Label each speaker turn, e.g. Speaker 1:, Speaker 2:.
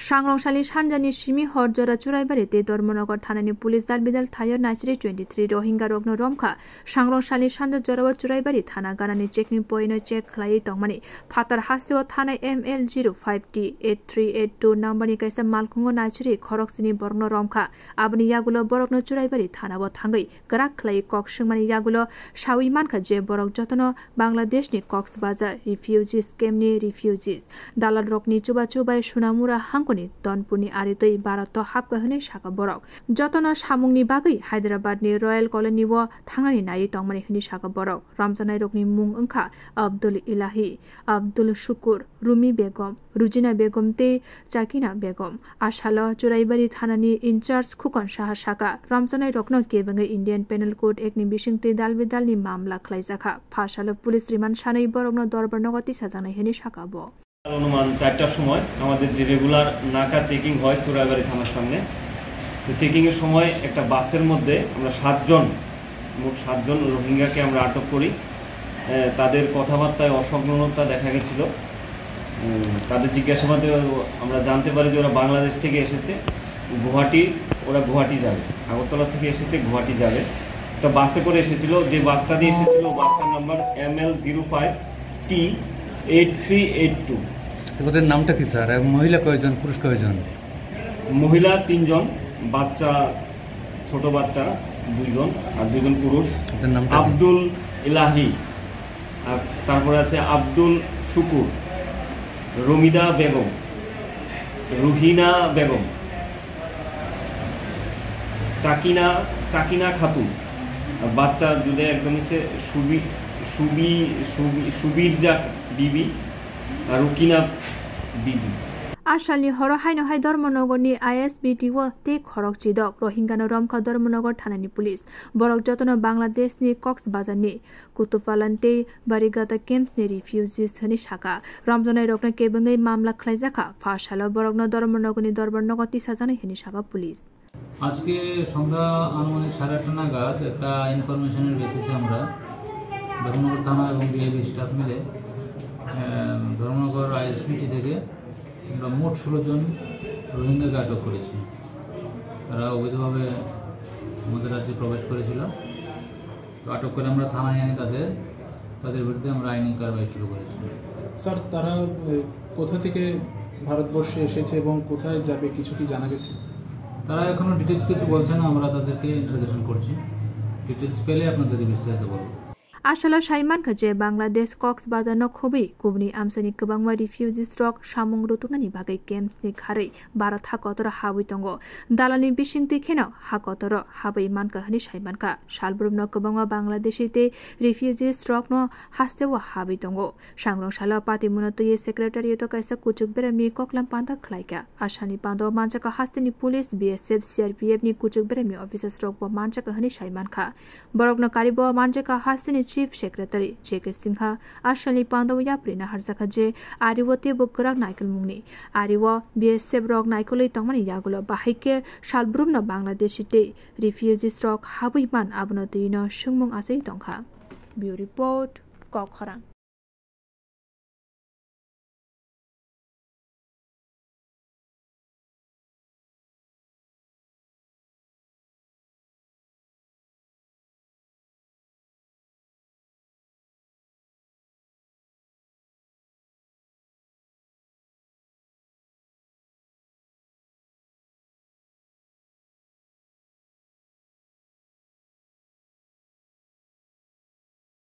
Speaker 1: सांग्रंसालि सानजानि सिमी हरजरा चुराइबारिते धर्मनगर थानानि पुलिस दालबिदाल थायो नाइसरी 23 रोहिंगा रोगनो रमखा सांग्रंसालि सानजा जरावा चुराइबारि थाना गानानि चेकिं पॉइन्ट चेक खालायै तंगमानि फातार हास्तेव थानाय ML05T8382 नम्बरनि काइसा मालखुंगो नाइसरी खरकसिनि बरगनो रमखा आबनि यागुलो बरगनो चुराइबारि थानाबो थांगै गराक खालायै कक सिंमानि यागुलो सावि मानखा जे बरग जतनो बांलादेशनि कक्स बाजार रिफ्यूजीज केम्पनि रिफ्यूजीज दालाल रकनि चुबा चुबाय सुनामुरा हांखनि दनपुरनि आरितै भारत हाबगाहोनै साका बरक जतन सामुंनि बागै हायद्राबादनि रयेल कलनी व थांनानै नायै तंमानि हनि साका बरक रमजानाय रकनि मुं ओंखा अब्दुल इलाही अब्दुल शुकुर रुमी बेगम रुजिना बेगम ते चाकिना बेगम आशाल चुराइबारि थानानि इनचार्ज खुकन साहा साका रमजानाय रकनो केबंगै इंडियन पेनल कोड एकनि बिसिंते दालबिदालनि मामला खलाइजाखा फासाल पुलिस रिमान्ड सानै बरकनो दरबार नगति साजानाय हनि साका ब
Speaker 2: अनुमान 4টার সময় আমাদের যে রেগুলার নাকা চেকিং হয় চুরাইবাড়ি থানার সামনে তো চেকিং এর সময় একটা বাসের মধ্যে আমরা মোট 7 জন রোহিঙ্গাকে আমরা আটক করি তাদের কথাবার্তায় অসংলগ্নতা দেখা গেছিল তাদের জিজ্ঞাসাবাদে আমরা জানতে পারি যে ওরা বাংলাদেশ থেকে এসেছে গুয়াহাটি যাবে আগরতলা থেকে এসেছে গুয়াহাটি যাবে একটা বাসে করে এসেছিল যে বাসটা দিয়ে এসেছিল বাসটার নাম্বার ML05T8382
Speaker 3: ওদের নামটা কি স্যার মহিলা কয়জন পুরুষ কয়জন
Speaker 2: মহিলা 3 জন বাচ্চা ছোট বাচ্চা 2 জন আর 2 জন পুরুষ
Speaker 3: ওদের নাম
Speaker 2: আব্দুল ইলাহি আর তারপরে আছে আব্দুল শুকুর রমিদা বেগম রুহিনা বেগম চাকিনা খাতুন বাচ্চা দুটো একদম হচ্ছে সুবিরজা বিবি আর রুকিনা বিবি
Speaker 1: आशालनि हरहायनो हाय धर्मनगरनि ISBT व ते खरक चिदक रोहिंगानो रमखा धर्मनगर थानानि पुलिस बरक जतनो बांलादेशनि कक्स बाजारनि कुतुफालान्ते बारिगाता केम्पसनि रिफ्यूजीज हनि साका रमजानाय रकनो केबंगै मामला खलाइजाखा फासालो बरकनो धर्मनगरनि दरबार नगति साजानाय हनि साका पुलिस
Speaker 4: আজকে সন্ধ্যা আনুমানিক 8:30 নাগাদ একটা ইনফরমেশনের বেসিসে আমরা ধর্মনগর থানা এবং বিএবি স্টাফ মিলে ধর্মনগর ISBT থেকে আমরা মোট 16 জন রোহিঙ্গাকে আটক করেছি তারা অবৈধভাবে আমাদের রাজ্যে প্রবেশ করেছিল তো আটক করে আমরা থানায় আনি তাদের বিরুদ্ধে আমরা আইনি কার্যবাহি শুরু করেছি
Speaker 5: স্যার তারা কোথা থেকে ভারতবর্ষে এসেছে এবং কোথায় যাবে কিছু কি জানা গেছে
Speaker 4: তারা এখনো ডিটেইলস কিছু বলছে না আমরা তাদেরকে ইন্টারোগেশন করছি ডিটেইলস পেলে আপনাদের বিস্তারিত বলবো
Speaker 1: आशाला साइमान खजे बांग्लादेश कक्स बाजार न खोबै कुबनि आमसानि गोबांवा रिफ्यूजी स्ट्रक सामुं रुतुनानि बागै केम्पनि खारै भारत हाकतर हाबै तंगो दालालनि बिसिंति खेनाव हाकतर हाबै मानका हनि साइमानका सालब्रुम न गोबांवा बांग्लादेशिते रिफ्यूजी स्ट्रक न हास्तेव हाबै तंगो सांग्रंसाला पातिमुनतये सेक्रेटारियत काइसा कुचुक बेरामनि कक्लाम पान्दा खलाइका आशानि पान्दो मानचाका हास्तेनि पुलिस BSF CRPF नि कुचुक बेरामनि अफिसर स्ट्रक ब मानचाका हनि साइमानका बरकन कारिब मानचाका हास्तेनि चीफ सेक्रेटारी जेके सिंहा आशालनि पान्दव याप्रिना हरजाखा जे आरिवते बकराक नाइकल मुंगनि आरिव BSF रक नाइकलै तंगमानि यागुलो बाहायके सालब्रुमनो बांलादेशिते रिफ्यूजी स्ट्रक हाबैमान आबनो दैनो सुंमुं आसै तंखा ब्युरो रिपोर्ट कखरां।